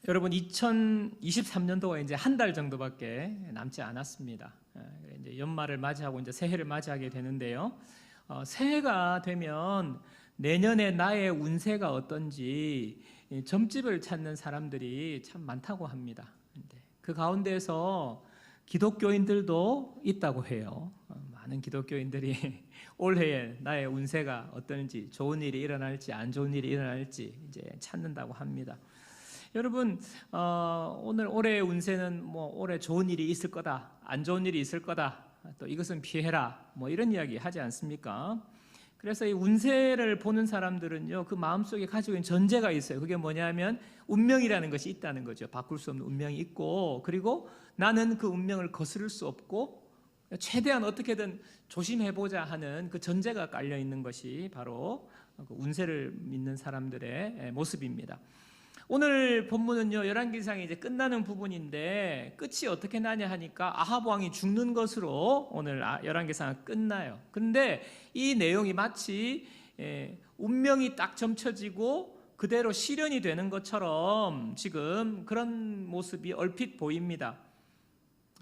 여러분 2023년도가 이제 한 달 정도밖에 남지 않았습니다. 이제 연말을 맞이하고 이제 새해를 맞이하게 되는데요. 새해가 되면 내년에 나의 운세가 어떤지 점집을 찾는 사람들이 참 많다고 합니다. 그 가운데서 기독교인들도 있다고 해요. 많은 기독교인들이 올해에 나의 운세가 어떤지, 좋은 일이 일어날지 안 좋은 일이 일어날지 이제 찾는다고 합니다. 여러분, 오늘 올해의 운세는 올해 좋은 일이 있을 거다, 안 좋은 일이 있을 거다, 또 이것은 피해라, 이런 이야기 하지 않습니까? 그래서 이 운세를 보는 사람들은요, 그 마음속에 가지고 있는 전제가 있어요. 그게 뭐냐면 운명이라는 것이 있다는 거죠. 바꿀 수 없는 운명이 있고, 그리고 나는 그 운명을 거스를 수 없고 최대한 어떻게든 조심해보자 하는 그 전제가 깔려 있는 것이 바로 그 운세를 믿는 사람들의 모습입니다. 오늘 본문은요, 열왕기상이 이제 끝나는 부분인데 끝이 어떻게 나냐 하니까 아합 왕이 죽는 것으로 오늘 열왕기상은 끝나요. 그런데 이 내용이 마치 운명이 딱 점쳐지고 그대로 실현이 되는 것처럼 지금 그런 모습이 얼핏 보입니다.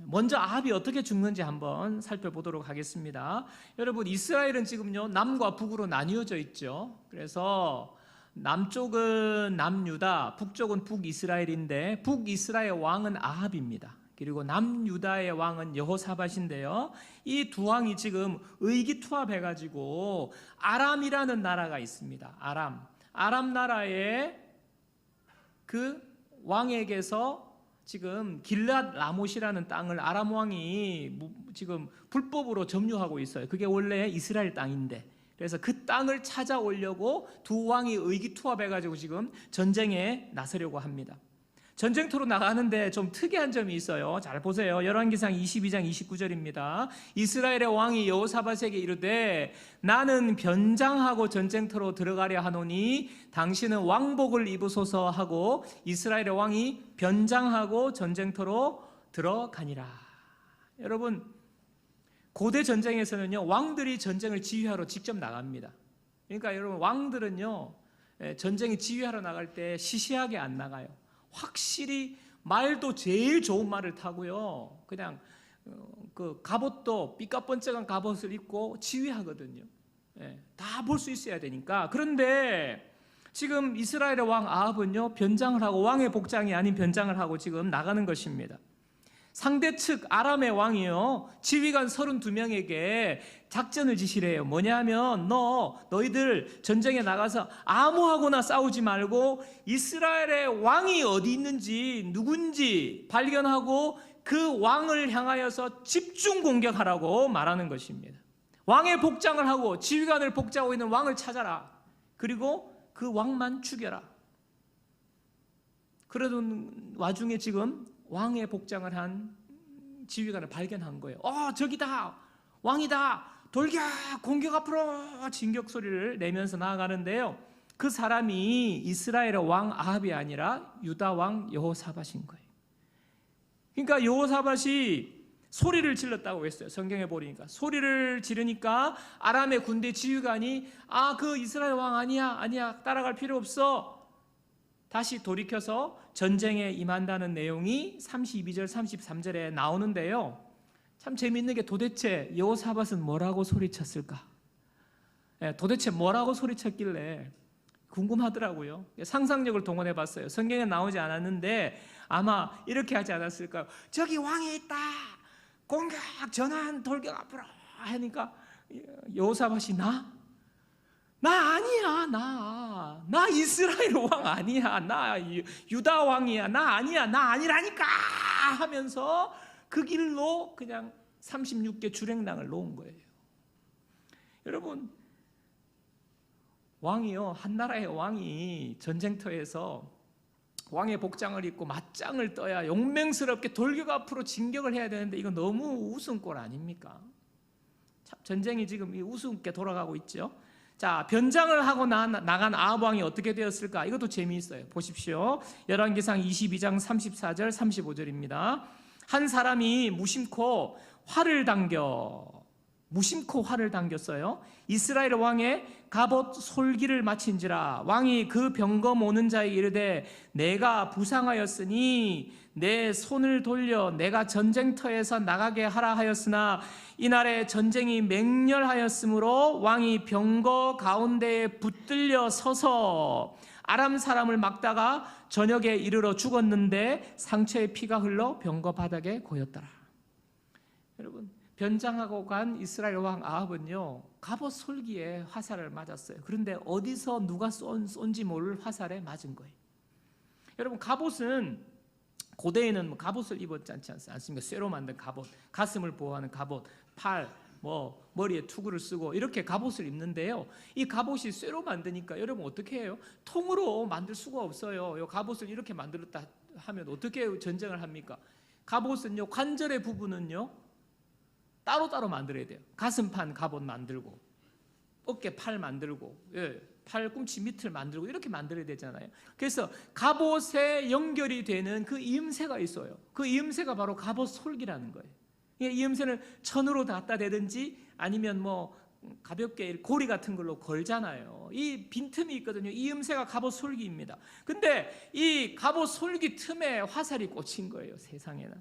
먼저 아합이 어떻게 죽는지 한번 살펴보도록 하겠습니다. 여러분, 이스라엘은 지금요 남과 북으로 나뉘어져 있죠. 그래서 남쪽은 남유다, 북쪽은 북이스라엘인데 북이스라엘 왕은 아합입니다. 그리고 남유다의 왕은 여호사밧인데요, 이 두 왕이 지금 의기투합해가지고 아람이라는 나라가 있습니다. 아람 나라의 그 왕에게서 지금 길랏 라못이라는 땅을 아람 왕이 지금 불법으로 점유하고 있어요. 그게 원래 이스라엘 땅인데, 그래서 그 땅을 찾아오려고 두 왕이 의기투합해가지고 지금 전쟁에 나서려고 합니다. 전쟁터로 나가는데 좀 특이한 점이 있어요. 잘 보세요. 열왕기상 22장 29절입니다. 이스라엘의 왕이 여호사밧에게 이르되 나는 변장하고 전쟁터로 들어가려 하노니 당신은 왕복을 입으소서 하고 이스라엘의 왕이 변장하고 전쟁터로 들어가니라. 여러분, 고대 전쟁에서는요, 왕들이 전쟁을 지휘하러 직접 나갑니다. 그러니까 여러분, 왕들은요, 전쟁에 지휘하러 나갈 때 시시하게 안 나가요. 확실히 말도 제일 좋은 말을 타고요, 그냥 그 갑옷도 삐까뻔쩍한 갑옷을 입고 지휘하거든요. 다 볼 수 있어야 되니까. 그런데 지금 이스라엘의 왕 아합은요, 변장을 하고 왕의 복장이 아닌 변장을 하고 지금 나가는 것입니다. 상대 측 아람의 왕이요, 지휘관 32명에게 작전을 지시래요. 뭐냐면 너희들 전쟁에 나가서 아무하고나 싸우지 말고 이스라엘의 왕이 어디 있는지 누군지 발견하고 그 왕을 향하여서 집중 공격하라고 말하는 것입니다. 왕의 복장을 하고 지휘관을 복장하고 있는 왕을 찾아라. 그리고 그 왕만 죽여라. 그러던 와중에 지금 왕의 복장을 한 지휘관을 발견한 거예요. 저기다, 왕이다, 돌격, 공격 앞으로, 진격 소리를 내면서 나아가는데요, 그 사람이 이스라엘의 왕 아합이 아니라 유다 왕 여호사밧인 거예요. 그러니까 여호사밧이 소리를 질렀다고 했어요. 성경에 보니까 소리를 지르니까 아람의 군대 지휘관이 그 이스라엘 왕 아니야, 따라갈 필요 없어, 다시 돌이켜서 전쟁에 임한다는 내용이 32절 33절에 나오는데요, 참 재미있는 게 도대체 여호사밧은 뭐라고 소리쳤을까? 도대체 뭐라고 소리쳤길래 궁금하더라고요. 상상력을 동원해 봤어요. 성경에 나오지 않았는데 아마 이렇게 하지 않았을까요? 저기 왕이 있다, 공격, 전환, 돌격 앞으로 하니까 여호사밧이 나 아니야, 나 이스라엘 왕 아니야, 나 유다 왕이야, 나 아니야, 나 아니라니까 하면서 그 길로 그냥 36개 주랭랑을 놓은 거예요. 여러분, 왕이요, 한 나라의 왕이 전쟁터에서 왕의 복장을 입고 맞짱을 떠야 용맹스럽게 돌격 앞으로 진격을 해야 되는데 이거 너무 우스운꼴 아닙니까? 참, 전쟁이 지금 우스운게 돌아가고 있죠. 자, 변장을 하고 나간 아합 왕이 어떻게 되었을까? 이것도 재미있어요. 보십시오. 열왕기상 22장 34절 35절입니다. 한 사람이 무심코 활을 당겨 무심코 활을 당겼어요. 이스라엘 왕의 갑옷 솔기를 마친지라. 왕이 그 병거 모는 자에게 이르되 내가 부상하였으니 내 손을 돌려 내가 전쟁터에서 나가게 하라 하였으나 이날에 전쟁이 맹렬하였으므로 왕이 병거 가운데에 붙들려 서서 아람 사람을 막다가 저녁에 이르러 죽었는데 상처에 피가 흘러 병거 바닥에 고였더라. 여러분, 변장하고 간 이스라엘 왕 아합은요, 갑옷 솔기에 화살을 맞았어요. 그런데 어디서 누가 쏜지 모를 화살에 맞은 거예요. 여러분, 갑옷은 고대에는 갑옷을 입었지 않습니까? 쇠로 만든 갑옷, 가슴을 보호하는 갑옷, 팔, 머리에 투구를 쓰고 이렇게 갑옷을 입는데요. 이 갑옷이 쇠로 만드니까 여러분 어떻게 해요? 통으로 만들 수가 없어요. 이 갑옷을 이렇게 만들었다 하면 어떻게 전쟁을 합니까? 갑옷은요, 관절의 부분은요 따로따로 만들어야 돼요. 가슴판 갑옷 만들고 어깨 팔 만들고 팔꿈치 밑을 만들고 이렇게 만들어야 되잖아요. 그래서 갑옷에 연결이 되는 그 이음새가 있어요. 그 이음새가 바로 갑옷 솔기라는 거예요. 이음새는 천으로 갖다 대든지 아니면 가볍게 고리 같은 걸로 걸잖아요. 이 빈틈이 있거든요. 이음새가 갑옷 솔기입니다. 근데 이 갑옷 솔기 틈에 화살이 꽂힌 거예요. 세상에는.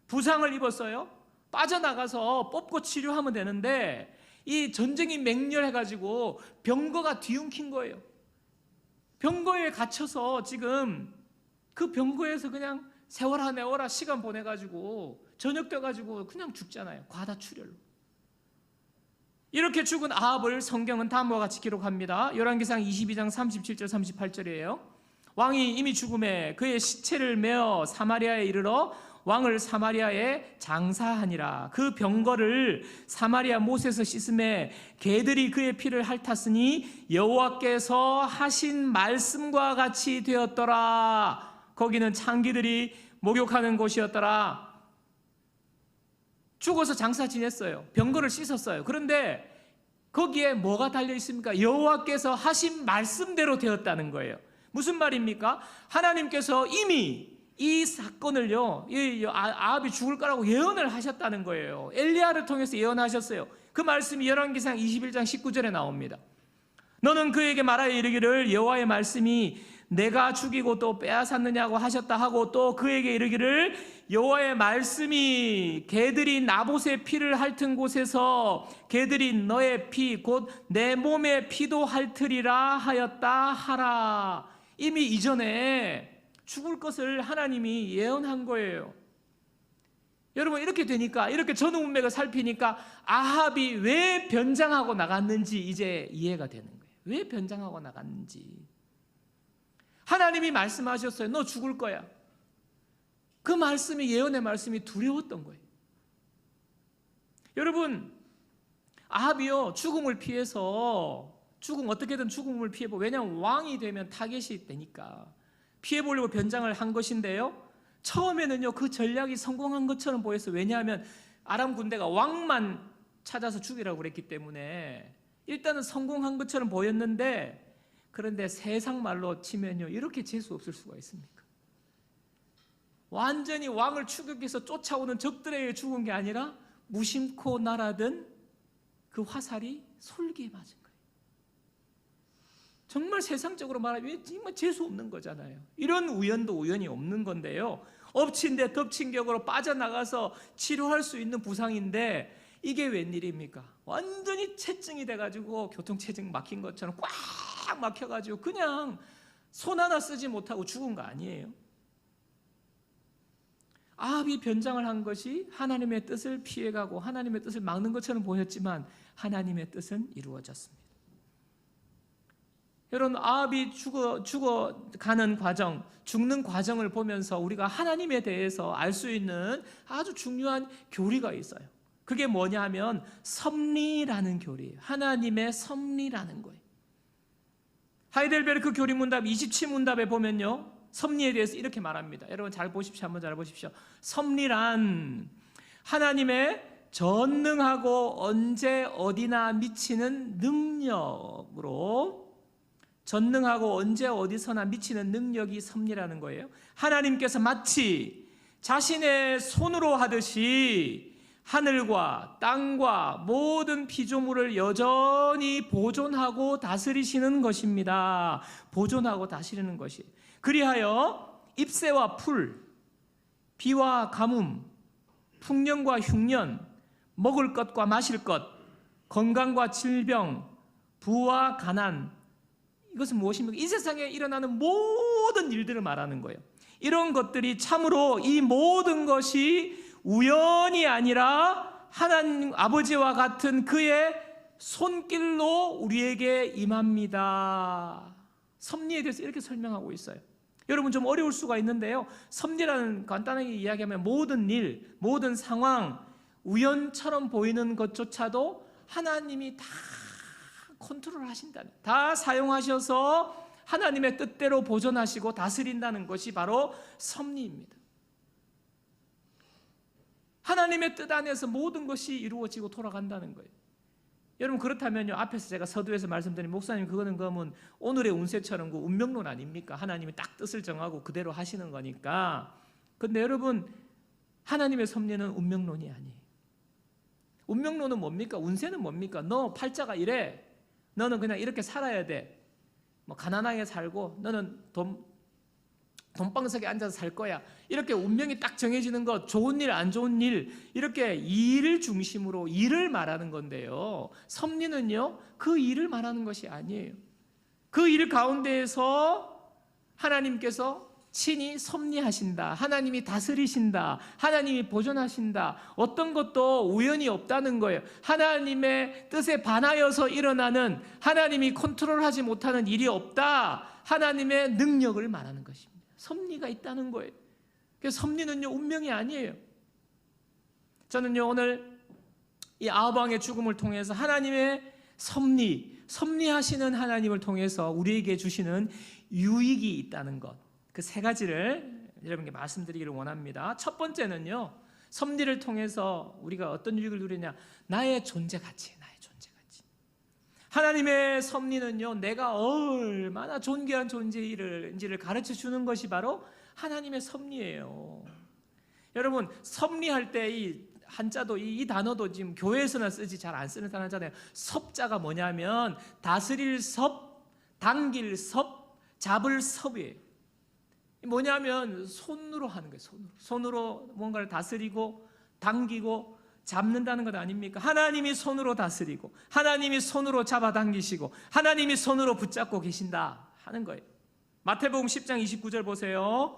부상을 입었어요. 빠져나가서 뽑고 치료하면 되는데 이 전쟁이 맹렬해가지고 병거가 뒤엉킨 거예요. 병거에 갇혀서 지금 그 병거에서 그냥 세월아 내월아 시간 보내가지고 저녁 돼가지고 그냥 죽잖아요. 과다출혈로. 이렇게 죽은 아합을 성경은 다음과 같이 기록합니다. 열왕기상 22장 37절 38절이에요. 왕이 이미 죽음에 그의 시체를 메어 사마리아에 이르러 왕을 사마리아에 장사하니라. 그 병거를 사마리아 못에서 씻음에 개들이 그의 피를 핥았으니 여호와께서 하신 말씀과 같이 되었더라. 거기는 창기들이 목욕하는 곳이었더라. 죽어서 장사 지냈어요. 병거를 씻었어요. 그런데 거기에 뭐가 달려 있습니까? 여호와께서 하신 말씀대로 되었다는 거예요. 무슨 말입니까? 하나님께서 이미 이 사건을요, 아합이 죽을 거라고 예언을 하셨다는 거예요. 엘리야를 통해서 예언하셨어요. 그 말씀이 열왕기상 21장 19절에 나옵니다. 너는 그에게 말하여 이르기를 여호와의 말씀이 내가 죽이고 또 빼앗았느냐고 하셨다 하고 또 그에게 이르기를 여호와의 말씀이 개들이 나봇의 피를 핥은 곳에서 개들이 너의 피 곧 내 몸의 피도 핥으리라 하였다 하라. 이미 이전에 죽을 것을 하나님이 예언한 거예요. 여러분, 이렇게 되니까, 이렇게 전후 문맥을 살피니까 아합이 왜 변장하고 나갔는지 이제 이해가 되는 거예요. 왜 변장하고 나갔는지. 하나님이 말씀하셨어요. 너 죽을 거야. 그 말씀이, 예언의 말씀이 두려웠던 거예요. 여러분, 아합이요, 죽음을 피해서 어떻게든 죽음을 피해보고, 왜냐하면 왕이 되면 타겟이 되니까 피해보려고 변장을 한 것인데요, 처음에는요 그 전략이 성공한 것처럼 보였어요. 왜냐하면 아람 군대가 왕만 찾아서 죽이라고 그랬기 때문에 일단은 성공한 것처럼 보였는데, 그런데 세상 말로 치면요 이렇게 재수 없을 수가 있습니까? 완전히 왕을 추격해서 쫓아오는 적들에 의해 죽은 게 아니라 무심코 날아든 그 화살이 솔기에 맞은 거예요. 정말 세상적으로 말하면 정말 재수 없는 거잖아요. 이런 우연도 우연이 없는 건데요, 엎친 데 덮친 격으로 빠져나가서 치료할 수 있는 부상인데 이게 웬일입니까? 완전히 체증이 돼가지고 교통체증 막힌 것처럼 꽉 막혀가지고 그냥 손 하나 쓰지 못하고 죽은 거 아니에요? 아합이 변장을 한 것이 하나님의 뜻을 피해가고 하나님의 뜻을 막는 것처럼 보였지만 하나님의 뜻은 이루어졌습니다. 여러분, 아합이 죽어가는 과정, 죽는 과정을 보면서 우리가 하나님에 대해서 알 수 있는 아주 중요한 교리가 있어요. 그게 뭐냐 하면 섭리라는 교리예요. 하나님의 섭리라는 거예요. 하이델베르크 교리문답 27문답에 보면요, 섭리에 대해서 이렇게 말합니다. 여러분 잘 보십시오. 한번 잘 보십시오. 섭리란 하나님의 전능하고 언제 어디나 미치는 능력으로, 전능하고 언제 어디서나 미치는 능력이 섭리라는 거예요. 하나님께서 마치 자신의 손으로 하듯이 하늘과 땅과 모든 피조물을 여전히 보존하고 다스리시는 것입니다. 보존하고 다스리는 것이. 그리하여 잎새와 풀, 비와 가뭄, 풍년과 흉년, 먹을 것과 마실 것, 건강과 질병, 부와 가난, 이것은 무엇입니까? 이 세상에 일어나는 모든 일들을 말하는 거예요. 이런 것들이 참으로 이 모든 것이 우연이 아니라 하나님 아버지와 같은 그의 손길로 우리에게 임합니다. 섭리에 대해서 이렇게 설명하고 있어요. 여러분 좀 어려울 수가 있는데요, 섭리라는 간단하게 이야기하면 모든 일, 모든 상황, 우연처럼 보이는 것조차도 하나님이 다 컨트롤 하신다는, 다 사용하셔서 하나님의 뜻대로 보존하시고 다스린다는 것이 바로 섭리입니다. 하나님의 뜻 안에서 모든 것이 이루어지고 돌아간다는 거예요. 여러분 그렇다면요, 앞에서 제가 서두에서 말씀드린 목사님 그거는 그러면 오늘의 운세처럼 그 운명론 아닙니까? 하나님이 딱 뜻을 정하고 그대로 하시는 거니까. 근데 여러분 하나님의 섭리는 운명론이 아니에요. 운명론은 뭡니까? 운세는 뭡니까? 너 팔자가 이래, 너는 그냥 이렇게 살아야 돼, 뭐 가난하게 살고 너는 돈방석에 앉아서 살 거야, 이렇게 운명이 딱 정해지는 것, 좋은 일 안 좋은 일, 이렇게 일을 중심으로 일을 말하는 건데요, 섭리는요 그 일을 말하는 것이 아니에요. 그 일 가운데에서 하나님께서 친히 섭리하신다, 하나님이 다스리신다, 하나님이 보존하신다, 어떤 것도 우연이 없다는 거예요. 하나님의 뜻에 반하여서 일어나는, 하나님이 컨트롤하지 못하는 일이 없다, 하나님의 능력을 말하는 것입니다. 섭리가 있다는 거예요. 그래서 섭리는요 운명이 아니에요. 저는요 오늘 이 아합왕의 죽음을 통해서 하나님의 섭리하시는 하나님을 통해서 우리에게 주시는 유익이 있다는 것, 그 세 가지를 여러분께 말씀드리기를 원합니다. 첫 번째는요, 섭리를 통해서 우리가 어떤 유익을 누리냐, 나의 존재 가치, 나의 존재 가치. 하나님의 섭리는요 내가 얼마나 존귀한 존재인지를 가르쳐 주는 것이 바로 하나님의 섭리예요. 여러분 섭리할 때 이 한자도 이 단어도 지금 교회에서나 쓰지 잘 안 쓰는 단어잖아요. 섭자가 뭐냐면 다스릴 섭, 당길 섭, 잡을 섭이에요. 뭐냐면 손으로 하는 거예요. 손으로 뭔가를 다스리고 당기고 잡는다는 것 아닙니까? 하나님이 손으로 다스리고 하나님이 손으로 잡아당기시고 하나님이 손으로 붙잡고 계신다 하는 거예요. 마태복음 10장 29절 보세요.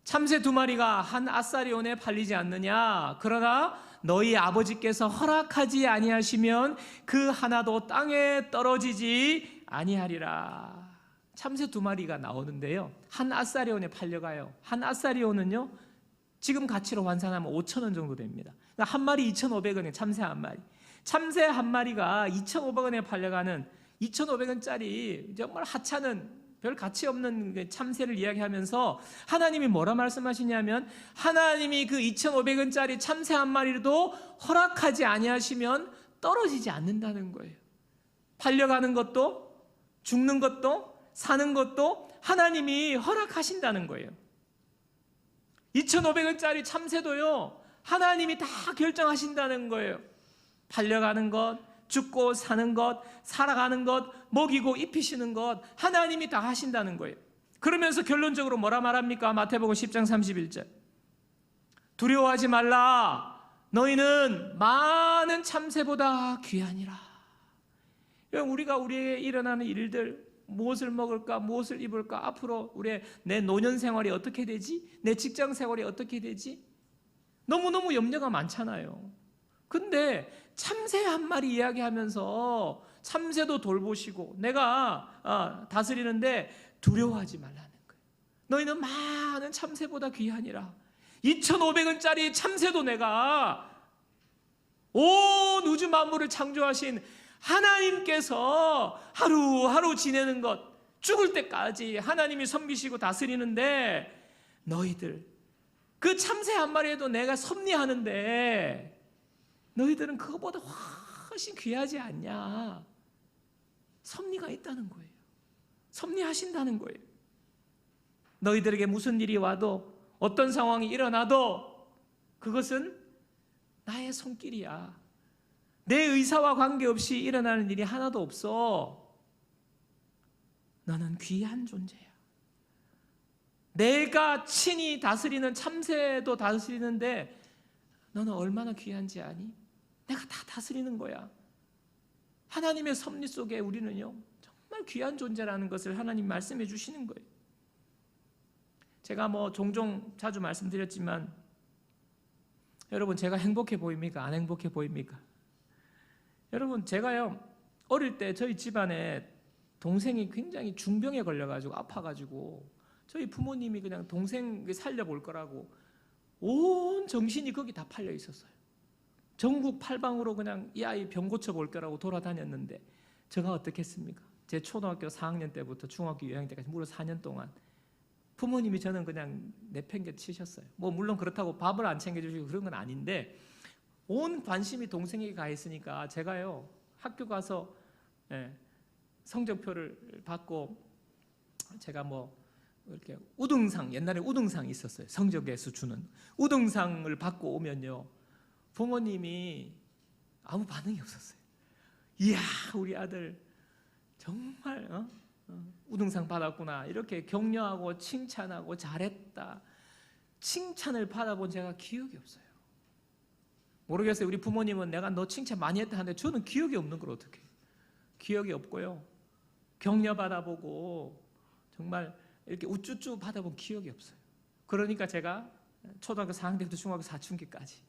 참새 2마리가 한 아사리온에 팔리지 않느냐? 그러나 너희 아버지께서 허락하지 아니하시면 그 하나도 땅에 떨어지지 아니하리라. 참새 2마리가 나오는데요, 한 아사리온에 팔려가요. 한 아사리온은요 지금 가치로 환산하면 5,000원 정도 됩니다. 그러니까 한 마리 2,500원에 참새 한 마리. 참새 한 마리가 2,500원에 팔려가는 2,500원짜리 정말 하찮은 별 가치 없는 참새를 이야기하면서 하나님이 뭐라 말씀하시냐면, 하나님이 그 2,500원짜리 참새 한 마리도 허락하지 아니하시면 떨어지지 않는다는 거예요. 팔려가는 것도 죽는 것도 사는 것도 하나님이 허락하신다는 거예요. 2,500원짜리 참새도요 하나님이 다 결정하신다는 거예요. 팔려가는 것, 죽고 사는 것, 살아가는 것, 먹이고 입히시는 것 하나님이 다 하신다는 거예요. 그러면서 결론적으로 뭐라 말합니까? 마태복음 10장 31절. 두려워하지 말라. 너희는 많은 참새보다 귀하니라. 우리가 우리에게 일어나는 일들, 무엇을 먹을까, 무엇을 입을까, 앞으로 내 노년 생활이 어떻게 되지, 내 직장 생활이 어떻게 되지, 너무너무 염려가 많잖아요. 근데 참새 한 마리 이야기하면서 참새도 돌보시고 내가 다스리는데 두려워하지 말라는 거예요. 너희는 많은 참새보다 귀하니라. 2,500원짜리 참새도 내가 온 우주 만물을 창조하신 하나님께서 하루하루 지내는 것, 죽을 때까지 하나님이 섬기시고 다스리는데 너희들 그 참새 한 마리에도 내가 섭리하는데 너희들은 그거보다 훨씬 귀하지 않냐. 섭리가 있다는 거예요. 섭리하신다는 거예요. 너희들에게 무슨 일이 와도 어떤 상황이 일어나도 그것은 나의 손길이야. 내 의사와 관계없이 일어나는 일이 하나도 없어. 너는 귀한 존재야. 내가 친히 다스리는 참새도 다스리는데 너는 얼마나 귀한지 아니? 내가 다 다스리는 거야. 하나님의 섭리 속에 우리는요, 정말 귀한 존재라는 것을 하나님 말씀해 주시는 거예요. 제가 종종 자주 말씀드렸지만, 여러분, 제가 행복해 보입니까? 안 행복해 보입니까? 여러분, 제가요, 어릴 때 저희 집안에 동생이 굉장히 중병에 걸려가지고 아파가지고 저희 부모님이 그냥 동생 살려볼 거라고 온 정신이 거기 다 팔려 있었어요. 전국 팔방으로 그냥 이 아이 병 고쳐볼 거라고 돌아다녔는데, 제가 어떻게 했습니까? 제 초등학교 4학년 때부터 중학교 2학년 때까지 무려 4년 동안 부모님이 저는 그냥 내팽개치셨어요. 물론 그렇다고 밥을 안 챙겨주시고 그런 건 아닌데, 온 관심이 동생에게 가 있으니까 제가요, 학교 가서 성적표를 받고, 제가 이렇게 우등상, 옛날에 우등상이 있었어요. 성적에서 주는 우등상을 받고 오면요, 부모님이 아무 반응이 없었어요. 이야, 우리 아들 정말 우등상 받았구나, 이렇게 격려하고 칭찬하고 잘했다, 칭찬을 받아본 제가 기억이 없어요. 모르겠어요. 우리 부모님은 내가 너 칭찬 많이 했다 하는데 저는 기억이 없는 걸 어떻게 해요? 기억이 없고요, 격려 받아보고 정말 이렇게 우쭈쭈 받아본 기억이 없어요. 그러니까 제가 초등학교 4학년 때부터 중학교 사춘기까지,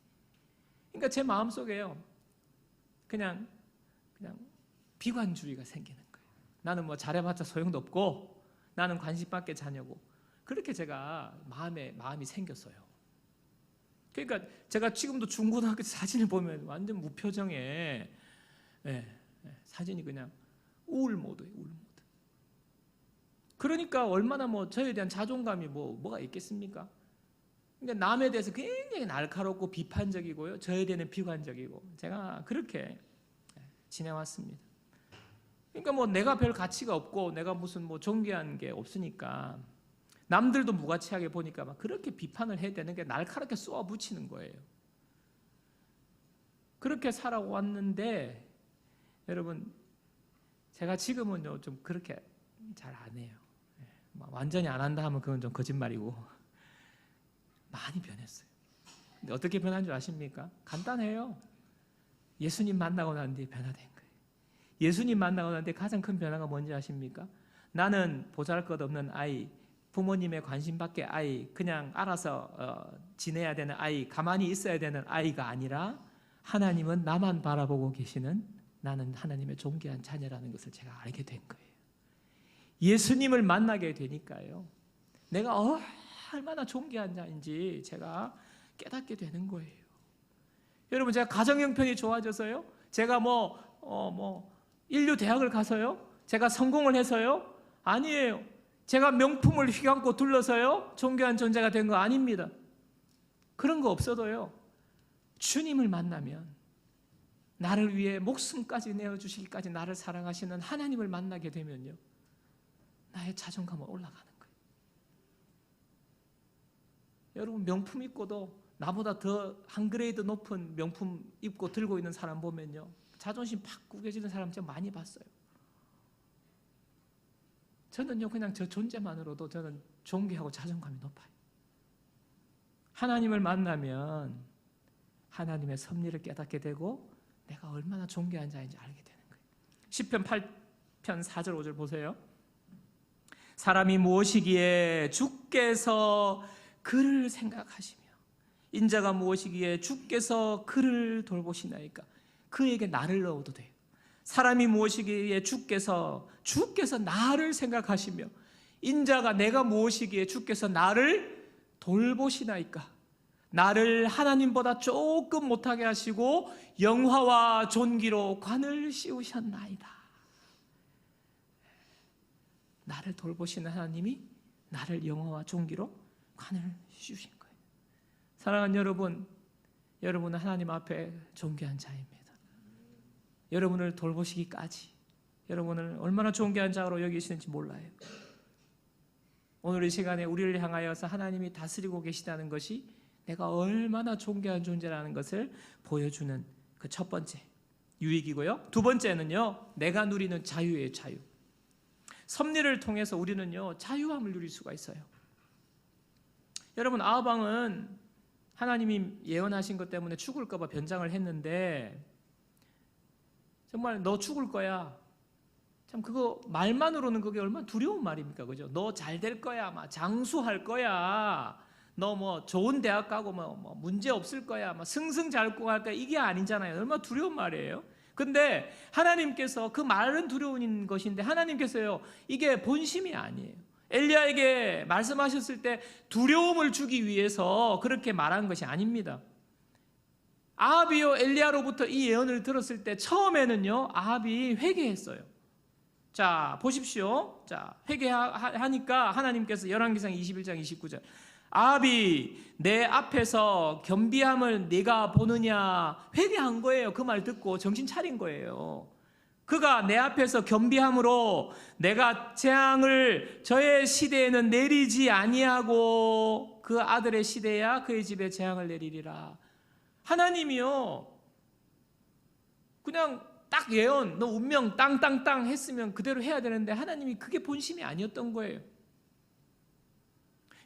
그러니까 제 마음속에요, 그냥 비관주의가 생기는 거예요. 나는 잘해봤자 소용도 없고 나는 관심밖에 자녀고, 그렇게 제가 마음이 생겼어요. 그러니까 제가 지금도 중고등학교 사진을 보면 완전 무표정에, 사진이 그냥 우울 모드예요, 우울 모드. 그러니까 얼마나 저에 대한 자존감이 뭐가 있겠습니까? 그러니까 남에 대해서 굉장히 날카롭고 비판적이고요, 저에 대해는 비관적이고, 제가 그렇게 지내왔습니다. 그러니까 내가 별 가치가 없고 내가 무슨 존귀한 게 없으니까 남들도 무가치하게 보니까 막 그렇게 비판을 해야 되는 게 날카롭게 쏘아 붙이는 거예요. 그렇게 살아왔는데, 여러분, 제가 지금은요 좀 그렇게 잘 안 해요. 완전히 안 한다 하면 그건 좀 거짓말이고, 많이 변했어요. 근데 어떻게 변한 줄 아십니까? 간단해요. 예수님 만나고 난 뒤에 변화된 거예요. 예수님 만나고 난 뒤에 가장 큰 변화가 뭔지 아십니까? 나는 보잘것없는 아이, 부모님의 관심밖에 아이, 그냥 알아서 지내야 되는 아이, 가만히 있어야 되는 아이가 아니라, 하나님은 나만 바라보고 계시는, 나는 하나님의 존귀한 자녀라는 것을 제가 알게 된 거예요. 예수님을 만나게 되니까요, 내가 얼마나 존귀한 자인지 제가 깨닫게 되는 거예요. 여러분, 제가 가정 형편이 좋아져서요, 제가 인류 대학을 가서요, 제가 성공을 해서요, 아니에요. 제가 명품을 휘감고 둘러서요 존귀한 존재가 된 거 아닙니다. 그런 거 없어도요, 주님을 만나면, 나를 위해 목숨까지 내어주시기까지 나를 사랑하시는 하나님을 만나게 되면요, 나의 자존감은 올라가는 거예요. 여러분, 명품 입고도 나보다 더 한 그레이드 높은 명품 입고 들고 있는 사람 보면요, 자존심 팍 구겨지는 사람 제가 많이 봤어요. 저는요, 그냥 저 존재만으로도 저는 존귀하고 자존감이 높아요. 하나님을 만나면 하나님의 섭리를 깨닫게 되고 내가 얼마나 존귀한 자인지 알게 되는 거예요. 시편 8편 4절 5절 보세요. 사람이 무엇이기에 주께서 그를 생각하시며 인자가 무엇이기에 주께서 그를 돌보시나이까. 그에게 나를 넣어도 돼요. 사람이 무엇이기에 주께서 나를 생각하시며 인자가 내가 무엇이기에 주께서 나를 돌보시나이까. 나를 하나님보다 조금 못하게 하시고 영화와 존귀로 관을 씌우셨나이다. 나를 돌보시는 하나님이 나를 영화와 존귀로 관을 씌우신 거예요. 사랑하는 여러분, 여러분은 하나님 앞에 존귀한 자입니다. 여러분을 돌보시기까지 여러분을 얼마나 존귀한 자로 여기시는지 몰라요. 오늘 이 시간에 우리를 향하여서 하나님이 다스리고 계시다는 것이 내가 얼마나 존귀한 존재라는 것을 보여주는 그 첫 번째 유익이고요. 두 번째는요, 내가 누리는 자유예요. 자유. 섭리를 통해서 우리는요, 자유함을 누릴 수가 있어요. 여러분, 아하방은 하나님이 예언하신 것 때문에 죽을까 봐 변장을 했는데, 정말 너 죽을 거야, 참 그거 말만으로는 그게 얼마나 두려운 말입니까? 그죠? 너 잘 될 거야, 막 장수할 거야, 너 뭐 좋은 대학 가고 뭐 문제 없을 거야, 막 승승장구 할 거야, 이게 아니잖아요. 얼마나 두려운 말이에요. 근데 하나님께서, 그 말은 두려운 것인데 하나님께서요, 이게 본심이 아니에요. 엘리야에게 말씀하셨을 때 두려움을 주기 위해서 그렇게 말한 것이 아닙니다. 아합이요, 엘리야로부터 이 예언을 들었을 때 처음에는요, 아합이 회개했어요. 자, 보십시오. 자, 회개하니까 하나님께서 열왕기상 21장 29절, 아합이 내 앞에서 겸비함을 네가 보느냐, 회개한 거예요. 그 말 듣고 정신 차린 거예요. 그가 내 앞에서 겸비함으로 내가 재앙을 저의 시대에는 내리지 아니하고 그 아들의 시대야 그의 집에 재앙을 내리리라. 하나님이요, 그냥 딱 예언, 너 운명 땅땅땅 했으면 그대로 해야 되는데 하나님이 그게 본심이 아니었던 거예요.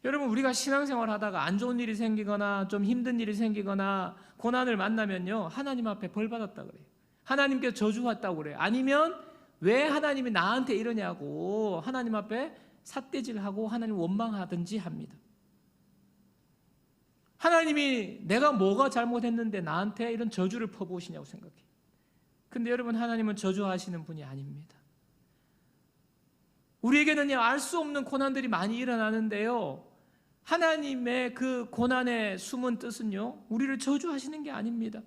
여러분, 우리가 신앙생활 하다가 안 좋은 일이 생기거나 좀 힘든 일이 생기거나 고난을 만나면요, 하나님 앞에 벌 받았다 그래요. 하나님께서 저주 왔다고 그래요. 아니면 왜 하나님이 나한테 이러냐고 하나님 앞에 삿대질하고 하나님 원망하든지 합니다. 하나님이 내가 뭐가 잘못했는데 나한테 이런 저주를 퍼부으시냐고 생각해요. 근데 여러분, 하나님은 저주하시는 분이 아닙니다. 우리에게는 알 수 없는 고난들이 많이 일어나는데요, 하나님의 그 고난의 숨은 뜻은요, 우리를 저주하시는 게 아닙니다.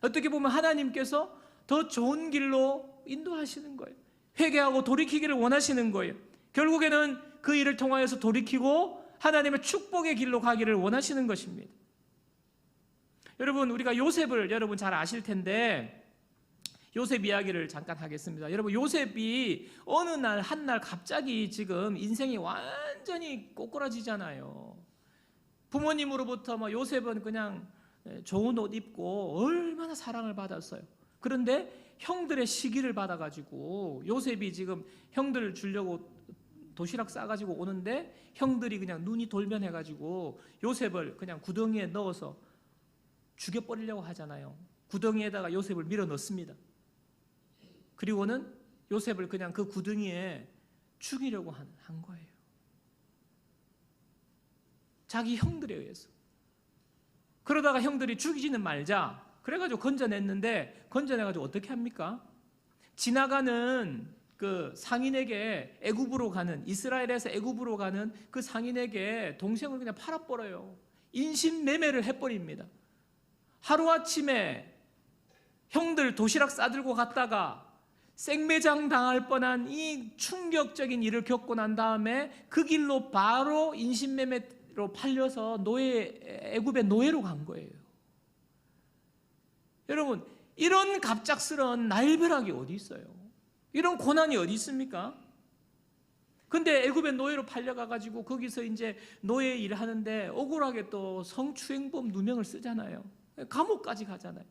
어떻게 보면 하나님께서 더 좋은 길로 인도하시는 거예요. 회개하고 돌이키기를 원하시는 거예요. 결국에는 그 일을 통하여서 돌이키고 하나님의 축복의 길로 가기를 원하시는 것입니다. 여러분, 우리가 요셉을 여러분 잘 아실 텐데, 요셉 이야기를 잠깐 하겠습니다. 여러분, 요셉이 어느 날 한날 갑자기 지금 인생이 완전히 꼬꾸라지잖아요. 부모님으로부터 요셉은 그냥 좋은 옷 입고 얼마나 사랑을 받았어요. 그런데 형들의 시기를 받아가지고 요셉이 지금 형들 주려고 도시락 싸가지고 오는데 형들이 그냥 눈이 돌변해가지고 요셉을 그냥 구덩이에 넣어서 죽여버리려고 하잖아요. 구덩이에다가 요셉을 밀어 넣습니다. 그리고는 요셉을 그냥 그 구덩이에 죽이려고 한 거예요. 자기 형들에 의해서. 그러다가 형들이 죽이지는 말자 그래가지고 건져냈는데, 건져내가지고 어떻게 합니까? 지나가는 그 상인에게, 애굽으로 가는, 이스라엘에서 애굽으로 가는 그 상인에게 동생을 그냥 팔아버려요. 인신매매를 해버립니다. 하루아침에 형들 도시락 싸들고 갔다가 생매장 당할 뻔한 이 충격적인 일을 겪고 난 다음에 그 길로 바로 인신매매로 팔려서 애굽의 노예로 간 거예요. 여러분, 이런 갑작스러운 날벼락이 어디 있어요? 이런 고난이 어디 있습니까? 근데 애굽의 노예로 팔려가가지고 거기서 이제 노예 일을 하는데 억울하게 또 성추행범 누명을 쓰잖아요. 감옥까지 가잖아요.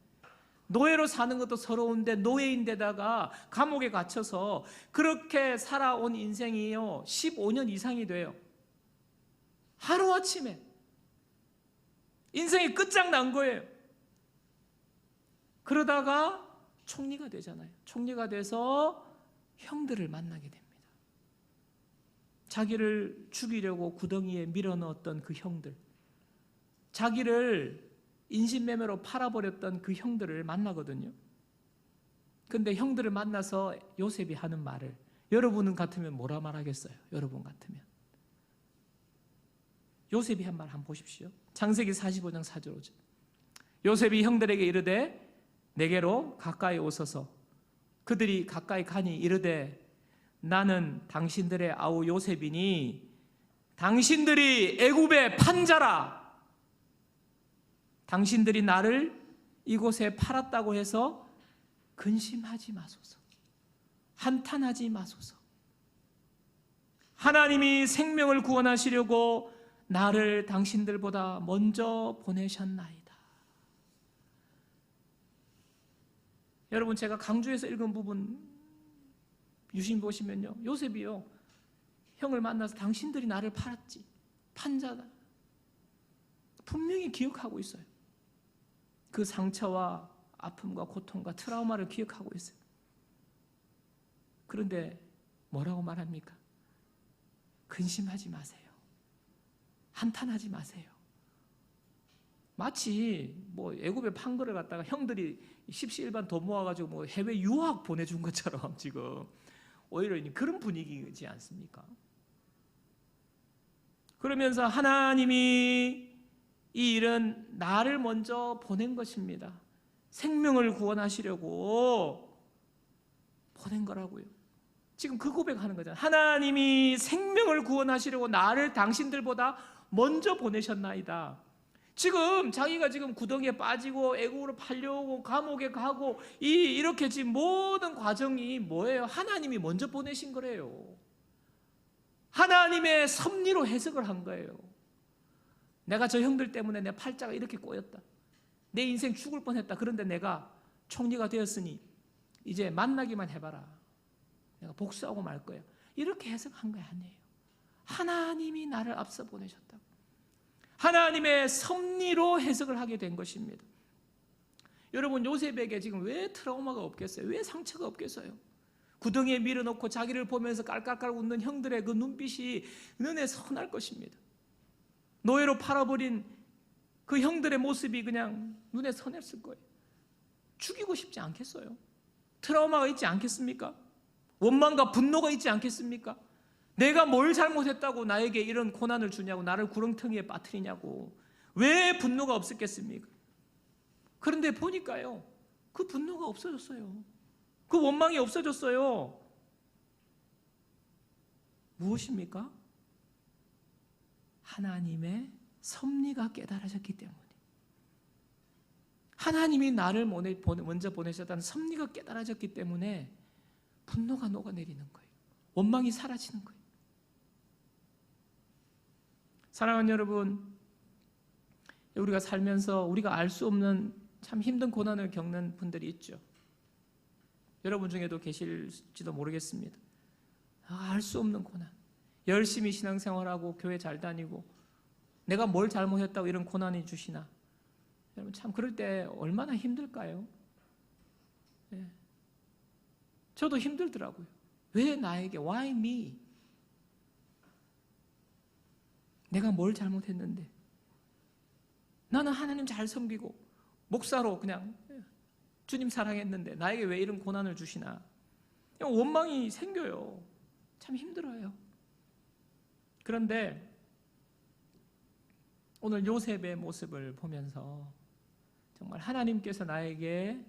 노예로 사는 것도 서러운데 노예인데다가 감옥에 갇혀서 그렇게 살아온 인생이요 15년 이상이 돼요. 하루아침에 인생이 끝장난 거예요. 그러다가 총리가 되잖아요. 총리가 돼서 형들을 만나게 됩니다. 자기를 죽이려고 구덩이에 밀어넣었던 그 형들, 자기를 인신매매로 팔아버렸던 그 형들을 만나거든요. 근데 형들을 만나서 요셉이 하는 말을, 여러분 같으면 뭐라 말하겠어요? 여러분 같으면 요셉이 한 말 한번 보십시오. 창세기 45장 4절 5절. 요셉이 형들에게 이르되 내게로 가까이 오소서. 그들이 가까이 가니 이르되 나는 당신들의 아우 요셉이니 당신들이 애굽의 판자라. 당신들이 나를 이곳에 팔았다고 해서 근심하지 마소서. 한탄하지 마소서. 하나님이 생명을 구원하시려고 나를 당신들보다 먼저 보내셨나이다. 여러분, 제가 강주에서 읽은 부분 유심 보시면요, 요셉이요, 형을 만나서 당신들이 나를 팔았지, 판자다, 분명히 기억하고 있어요. 그 상처와 아픔과 고통과 트라우마를 기억하고 있어요. 그런데 뭐라고 말합니까? 근심하지 마세요. 한탄하지 마세요. 마치 뭐 애굽에 판 거를 갖다가 형들이 십시일반 돈 모아가지고 뭐 해외 유학 보내준 것처럼 지금 오히려 그런 분위기지 않습니까? 그러면서 하나님이 이 일은 나를 먼저 보낸 것입니다. 생명을 구원하시려고 보낸 거라고요. 지금 그 고백하는 거잖아요. 하나님이 생명을 구원하시려고 나를 당신들보다 먼저 보내셨나이다. 지금 자기가 지금 구덩이에 빠지고 애국으로 팔려오고 감옥에 가고 이렇게 지금 모든 과정이 뭐예요? 하나님이 먼저 보내신 거래요. 하나님의 섭리로 해석을 한 거예요. 내가 저 형들 때문에 내 팔자가 이렇게 꼬였다. 내 인생 죽을 뻔했다. 그런데 내가 총리가 되었으니 이제 만나기만 해봐라. 내가 복수하고 말 거야. 이렇게 해석한 게 아니에요. 하나님이 나를 앞서 보내셨다고. 하나님의 섭리로 해석을 하게 된 것입니다. 여러분, 요셉에게 지금 왜 트라우마가 없겠어요? 왜 상처가 없겠어요? 구덩이에 밀어넣고 자기를 보면서 깔깔깔 웃는 형들의 그 눈빛이 눈에 선할 것입니다. 노예로 팔아버린 그 형들의 모습이 그냥 눈에 선했을 거예요. 죽이고 싶지 않겠어요? 트라우마가 있지 않겠습니까? 원망과 분노가 있지 않겠습니까? 내가 뭘 잘못했다고 나에게 이런 고난을 주냐고, 나를 구렁텅이에 빠뜨리냐고. 왜 분노가 없었겠습니까? 그런데 보니까요, 그 분노가 없어졌어요. 그 원망이 없어졌어요. 무엇입니까? 하나님의 섭리가 깨달아졌기 때문에. 하나님이 나를 먼저 보내셨다는 섭리가 깨달아졌기 때문에 분노가 녹아내리는 거예요. 원망이 사라지는 거예요. 사랑하는 여러분, 우리가 살면서 우리가 알 수 없는 참 힘든 고난을 겪는 분들이 있죠. 여러분 중에도 계실지도 모르겠습니다. 알 수 없는 고난. 열심히 신앙생활하고 교회 잘 다니고 내가 뭘 잘못했다고 이런 고난이 주시나. 여러분, 참 그럴 때 얼마나 힘들까요? 네. 저도 힘들더라고요. 왜 나에게? Why me? 내가 뭘 잘못했는데? 나는 하나님 잘 섬기고 목사로 그냥 주님 사랑했는데 나에게 왜 이런 고난을 주시나? 원망이 생겨요. 참 힘들어요. 그런데 오늘 요셉의 모습을 보면서 정말 하나님께서 나에게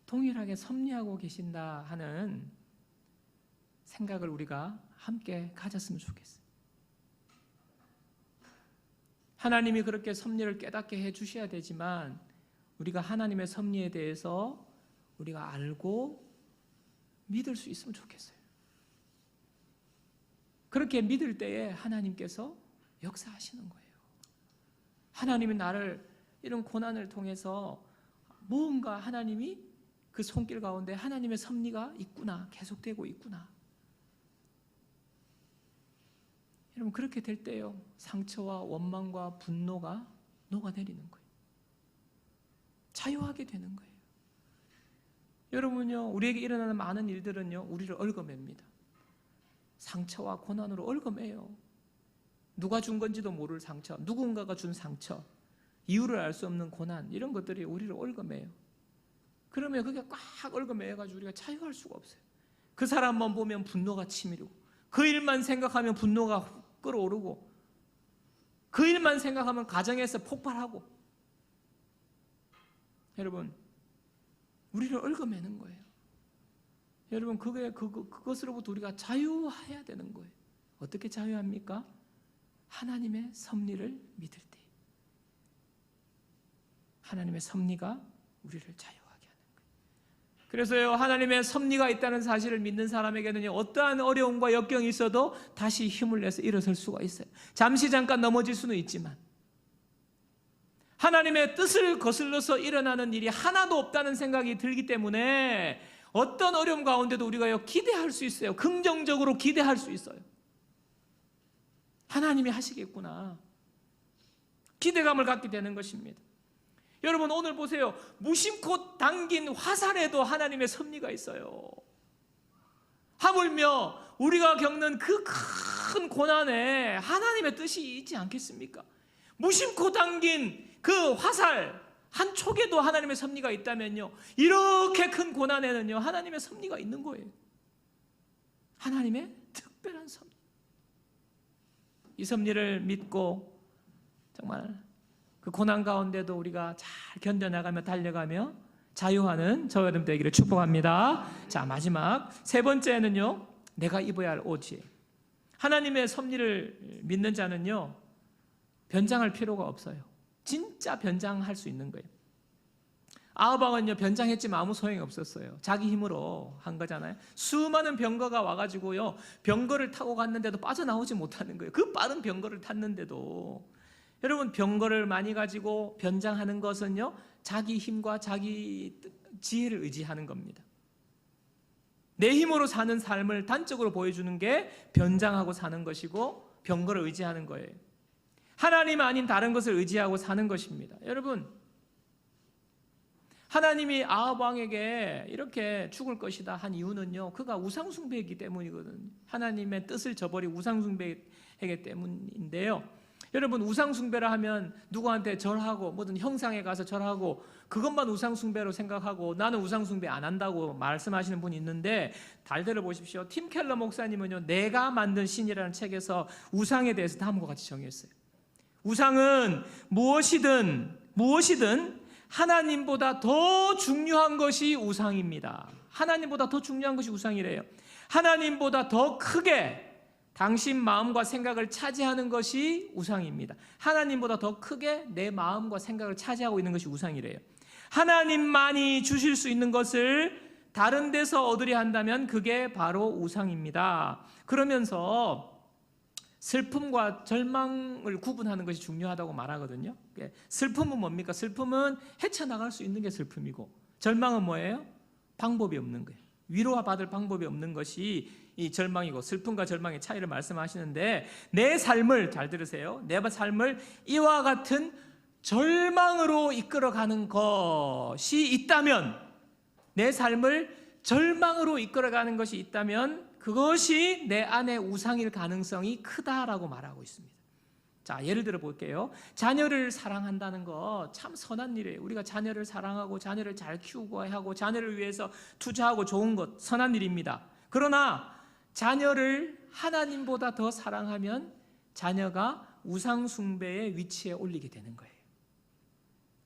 동일하게 섭리하고 계신다 하는 생각을 우리가 함께 가졌으면 좋겠어요. 하나님이 그렇게 섭리를 깨닫게 해주셔야 되지만 우리가 하나님의 섭리에 대해서 우리가 알고 믿을 수 있으면 좋겠어요. 그렇게 믿을 때에 하나님께서 역사하시는 거예요. 하나님이 나를 이런 고난을 통해서 무언가 하나님이 그 손길 가운데 하나님의 섭리가 있구나, 계속되고 있구나. 여러분, 그렇게 될 때요, 상처와 원망과 분노가 녹아내리는 거예요. 자유하게 되는 거예요. 여러분요, 우리에게 일어나는 많은 일들은요, 우리를 얽어맵니다. 상처와 고난으로 얽어매요. 누가 준 건지도 모를 상처, 누군가가 준 상처, 이유를 알 수 없는 고난, 이런 것들이 우리를 얽어매요. 그러면 그게 꽉 얽어매여가지고 우리가 자유할 수가 없어요. 그 사람만 보면 분노가 치밀고, 그 일만 생각하면 분노가 끌어오르고, 그 일만 생각하면 가정에서 폭발하고. 여러분, 우리를 얽어매는 거예요. 여러분, 그것으로부터 우리가 자유해야 되는 거예요. 어떻게 자유합니까? 하나님의 섭리를 믿을 때. 하나님의 섭리가 우리를 자유하게 하는 거예요. 그래서요, 하나님의 섭리가 있다는 사실을 믿는 사람에게는요, 어떠한 어려움과 역경이 있어도 다시 힘을 내서 일어설 수가 있어요. 잠시 잠깐 넘어질 수는 있지만 하나님의 뜻을 거슬러서 일어나는 일이 하나도 없다는 생각이 들기 때문에 어떤 어려움 가운데도 우리가 기대할 수 있어요. 긍정적으로 기대할 수 있어요. 하나님이 하시겠구나, 기대감을 갖게 되는 것입니다. 여러분, 오늘 보세요. 무심코 당긴 화살에도 하나님의 섭리가 있어요. 하물며 우리가 겪는 그 큰 고난에 하나님의 뜻이 있지 않겠습니까? 무심코 당긴 그 화살 한 촉에도 하나님의 섭리가 있다면요, 이렇게 큰 고난에는요, 하나님의 섭리가 있는 거예요. 하나님의 특별한 섭리. 이 섭리를 믿고 정말 그 고난 가운데도 우리가 잘 견뎌나가며 달려가며 자유하는 저와 여러분 되기를 축복합니다. 자, 마지막 세 번째는요, 내가 입어야 할 옷이에요. 하나님의 섭리를 믿는 자는요, 변장할 필요가 없어요. 진짜 변장할 수 있는 거예요. 아하방은요, 변장했지만 아무 소용이 없었어요. 자기 힘으로 한 거잖아요. 수많은 병거가 와가지고요, 병거를 타고 갔는데도 빠져나오지 못하는 거예요. 그 빠른 병거를 탔는데도. 여러분, 병거를 많이 가지고 변장하는 것은요, 자기 힘과 자기 지혜를 의지하는 겁니다. 내 힘으로 사는 삶을 단적으로 보여주는 게 변장하고 사는 것이고 병거를 의지하는 거예요. 하나님 아닌 다른 것을 의지하고 사는 것입니다. 여러분, 하나님이 아합 왕에게 이렇게 죽을 것이다 한 이유는요, 그가 우상숭배이기 때문이거든요. 하나님의 뜻을 저버리고 우상숭배하기 때문인데요. 여러분, 우상숭배라 하면 누구한테 절하고 뭐든 형상에 가서 절하고 그것만 우상숭배로 생각하고 나는 우상숭배 안 한다고 말씀하시는 분이 있는데, 잘 들어보십시오. 팀 켈러 목사님은요, 내가 만든 신이라는 책에서 우상에 대해서 다음과 같이 정의했어요. 우상은 무엇이든 하나님보다 더 중요한 것이 우상입니다. 하나님보다 더 중요한 것이 우상이래요. 하나님보다 더 크게 당신 마음과 생각을 차지하는 것이 우상입니다. 하나님보다 더 크게 내 마음과 생각을 차지하고 있는 것이 우상이래요. 하나님만이 주실 수 있는 것을 다른 데서 얻으려 한다면 그게 바로 우상입니다. 그러면서 슬픔과 절망을 구분하는 것이 중요하다고 말하거든요. 슬픔은 뭡니까? 슬픔은 헤쳐나갈 수 있는 게 슬픔이고, 절망은 뭐예요? 방법이 없는 거예요. 위로받을 방법이 없는 것이 이 절망이고, 슬픔과 절망의 차이를 말씀하시는데, 내 삶을, 잘 들으세요, 내 삶을 이와 같은 절망으로 이끌어가는 것이 있다면, 내 삶을 절망으로 이끌어가는 것이 있다면 그것이 내 안에 우상일 가능성이 크다라고 말하고 있습니다. 자, 예를 들어 볼게요. 자녀를 사랑한다는 거 참 선한 일이에요. 우리가 자녀를 사랑하고 자녀를 잘 키우고 하고 자녀를 위해서 투자하고 좋은 것, 선한 일입니다. 그러나 자녀를 하나님보다 더 사랑하면 자녀가 우상 숭배의 위치에 올리게 되는 거예요.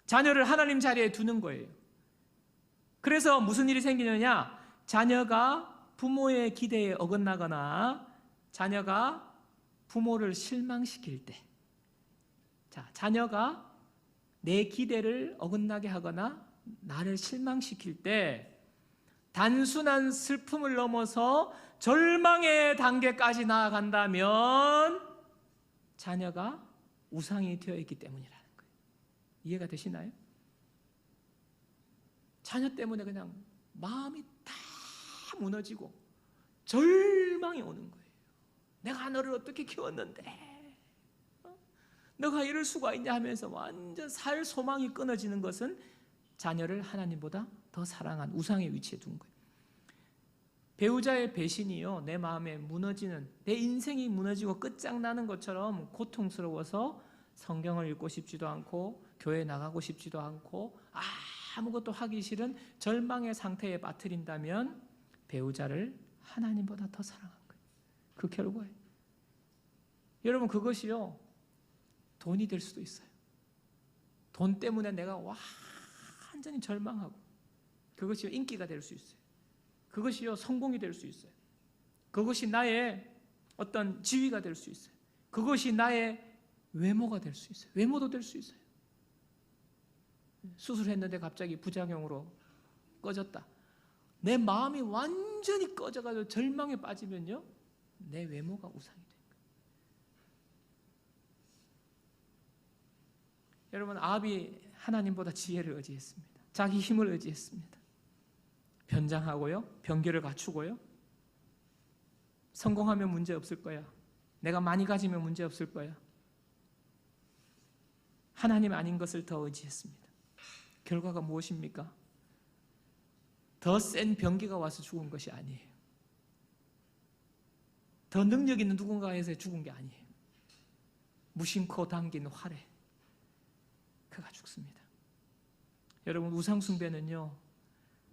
자녀를 하나님 자리에 두는 거예요. 그래서 무슨 일이 생기느냐? 자녀가 부모의 기대에 어긋나거나 자녀가 부모를 실망시킬 때, 자, 자녀가 내 기대를 어긋나게 하거나 나를 실망시킬 때 단순한 슬픔을 넘어서 절망의 단계까지 나아간다면 자녀가 우상이 되어 있기 때문이라는 거예요. 이해가 되시나요? 자녀 때문에 그냥 마음이 다 무너지고 절망이 오는 거예요. 내가 너를 어떻게 키웠는데 너가 이럴 수가 있냐 하면서 완전 살 소망이 끊어지는 것은 자녀를 하나님보다 더 사랑한 우상의 위치에 둔 거예요. 배우자의 배신이요, 내 마음에 무너지는, 내 인생이 무너지고 끝장나는 것처럼 고통스러워서 성경을 읽고 싶지도 않고 교회 나가고 싶지도 않고 아무것도 하기 싫은 절망의 상태에 빠뜨린다면 배우자를 하나님보다 더 사랑한 거예요. 그 결과예요. 여러분, 그것이요, 돈이 될 수도 있어요. 돈 때문에 내가 완전히 절망하고, 그것이요, 인기가 될 수 있어요. 그것이요, 성공이 될 수 있어요. 그것이 나의 어떤 지위가 될 수 있어요. 그것이 나의 외모가 될 수 있어요. 외모도 될 수 있어요. 수술했는데 갑자기 부작용으로 꺼졌다. 내 마음이 완전히 꺼져가지고 절망에 빠지면요, 내 외모가 우상이 돼요. 여러분, 아합이 하나님보다 지혜를 의지했습니다. 자기 힘을 의지했습니다. 변장하고요, 병기를 갖추고요, 성공하면 문제 없을 거야, 내가 많이 가지면 문제 없을 거야, 하나님 아닌 것을 더 의지했습니다. 결과가 무엇입니까? 더 센 병기가 와서 죽은 것이 아니에요. 더 능력 있는 누군가에서 죽은 게 아니에요. 무심코 당긴 활에 그가 죽습니다. 여러분, 우상 숭배는요,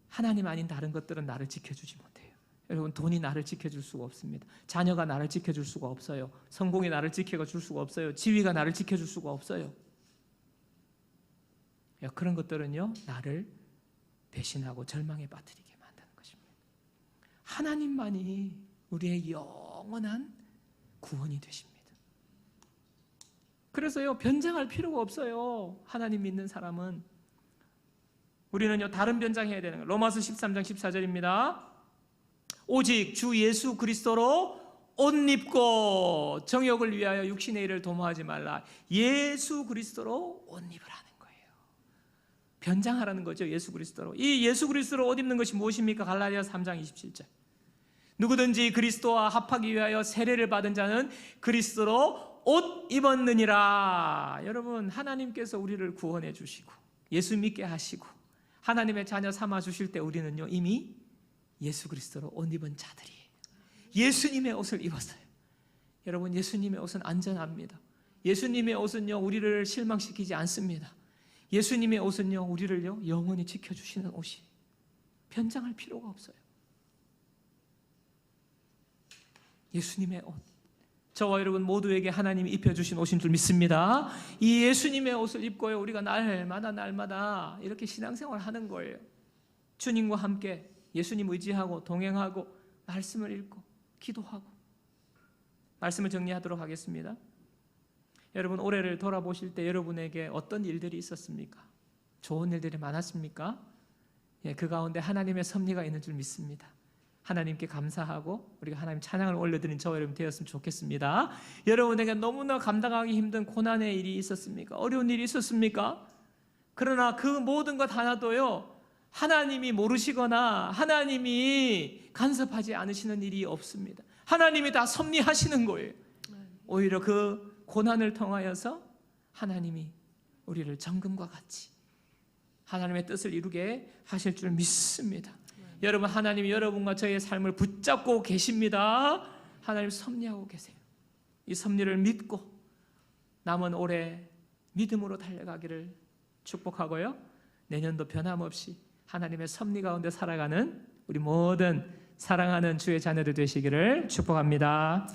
하나님 아닌 다른 것들은 나를 지켜주지 못해요. 여러분, 돈이 나를 지켜줄 수가 없습니다. 자녀가 나를 지켜줄 수가 없어요. 성공이 나를 지켜줄 수가 없어요. 지위가 나를 지켜줄 수가 없어요. 그런 것들은요, 나를 배신하고 절망에 빠뜨리게 만드는 것입니다. 하나님만이 우리의 영원한 구원이 되십니다. 그래서요, 변장할 필요가 없어요. 하나님 믿는 사람은. 우리는요, 다른 변장해야 되는 거예요. 로마서 13장 14절입니다. 오직 주 예수 그리스도로 옷 입고 정욕을 위하여 육신의 일을 도모하지 말라. 예수 그리스도로 옷 입으라는 거예요. 변장하라는 거죠. 예수 그리스도로. 이 예수 그리스도로 옷 입는 것이 무엇입니까? 갈라디아서 3장 27절. 누구든지 그리스도와 합하기 위하여 세례를 받은 자는 그리스도로 옷 입었느니라. 여러분, 하나님께서 우리를 구원해 주시고 예수 믿게 하시고 하나님의 자녀 삼아 주실 때 우리는요, 이미 예수 그리스도로 옷 입은 자들이에요. 예수님의 옷을 입었어요. 여러분, 예수님의 옷은 안전합니다. 예수님의 옷은요, 우리를 실망시키지 않습니다. 예수님의 옷은요, 우리를요, 영원히 지켜주시는 옷이에요. 변장할 필요가 없어요. 예수님의 옷, 저와 여러분 모두에게 하나님이 입혀주신 옷인 줄 믿습니다. 이 예수님의 옷을 입고요, 우리가 날마다 이렇게 신앙생활을 하는 거예요. 주님과 함께 예수님 의지하고 동행하고 말씀을 읽고 기도하고. 말씀을 정리하도록 하겠습니다. 여러분, 올해를 돌아보실 때 여러분에게 어떤 일들이 있었습니까? 좋은 일들이 많았습니까? 그 가운데 하나님의 섭리가 있는 줄 믿습니다. 하나님께 감사하고 우리가 하나님 찬양을 올려드린 저와 여러분 되었으면 좋겠습니다. 여러분에게 너무나 감당하기 힘든 고난의 일이 있었습니까? 어려운 일이 있었습니까? 그러나 그 모든 것 하나도요, 하나님이 모르시거나 하나님이 간섭하지 않으시는 일이 없습니다. 하나님이 다 섭리하시는 거예요. 오히려 그 고난을 통하여서 하나님이 우리를 정금과 같이 하나님의 뜻을 이루게 하실 줄 믿습니다. 여러분, 하나님이 여러분과 저의 삶을 붙잡고 계십니다. 하나님 섭리하고 계세요. 이 섭리를 믿고 남은 올해 믿음으로 달려가기를 축복하고요, 내년도 변함없이 하나님의 섭리 가운데 살아가는 우리 모든 사랑하는 주의 자녀들 되시기를 축복합니다.